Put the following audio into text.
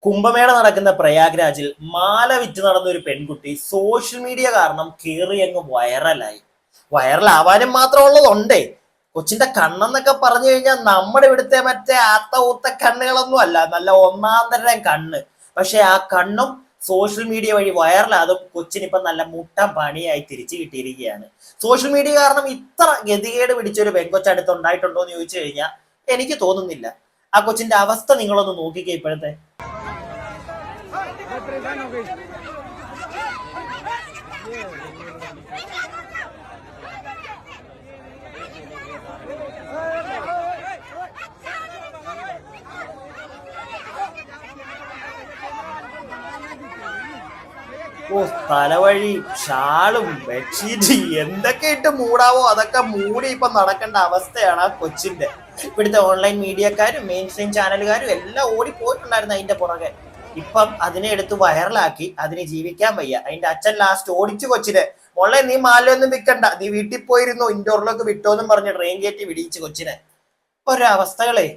കുംഭമേള നടക്കുന്ന പ്രയാഗ്രാജിൽ മാല വിറ്റ് നടന്ന ഒരു പെൺകുട്ടി സോഷ്യൽ മീഡിയ കാരണം കേറി അങ്ങ് വൈറലായി. വൈറലാവാനും മാത്രമുള്ളതുണ്ടേ. കൊച്ചിന്റെ കണ്ണെന്നൊക്കെ പറഞ്ഞു കഴിഞ്ഞാൽ നമ്മുടെ ഇവിടുത്തെ മറ്റേ ആത്ത ഊത്ത കണ്ണുകളൊന്നും അല്ല, നല്ല ഒന്നാം തരം കണ്ണ്. പക്ഷെ ആ കണ്ണും സോഷ്യൽ മീഡിയ വഴി വൈറലാതും കൊച്ചിനിപ്പൊ നല്ല മുട്ട പണിയായി തിരിച്ചു കിട്ടിയിരിക്കുകയാണ്. സോഷ്യൽ മീഡിയ കാരണം ഇത്ര ഗതികേട് പിടിച്ചൊരു പെൺകൊച്ചടുത്ത് ഉണ്ടായിട്ടുണ്ടോ എന്ന് ചോദിച്ചു കഴിഞ്ഞാൽ എനിക്ക് തോന്നുന്നില്ല. ആ കൊച്ചിന്റെ അവസ്ഥ നിങ്ങളൊന്ന് നോക്കിക്കേ ഇപ്പോഴത്തെ. ഓ, തലവഴി, ഷാളും ബെഡ്ഷീറ്റ് എന്തൊക്കെ ഇട്ട് മൂടാവോ അതൊക്കെ മൂടി ഇപ്പൊ നടക്കേണ്ട അവസ്ഥയാണ് ആ കൊച്ചിന്റെ. ഇവിടുത്തെ ഓൺലൈൻ മീഡിയക്കാരും മെയിൻ സ്ട്രീം ചാനലുകാരും എല്ലാം ഓടിപ്പോയിട്ടുണ്ടായിരുന്നു അതിന്റെ പുറകെ. ഇപ്പം അതിനെ എടുത്ത് വൈറലാക്കി, അതിന് ജീവിക്കാൻ വയ്യ. അതിന്റെ അച്ഛൻ ലാസ്റ്റ് ഓടിച്ചു കൊച്ചിനെ, മോളെ നീ മാലയൊന്നും വിൽക്കണ്ട, നീ വീട്ടിൽ പോയിരുന്നു, ഇൻഡോറിലൊക്കെ വിട്ടോന്നും പറഞ്ഞ് ട്രെയിൻ കയറ്റി വിടിയിച്ചു കൊച്ചിനെ. ഒരവസ്ഥകളെ.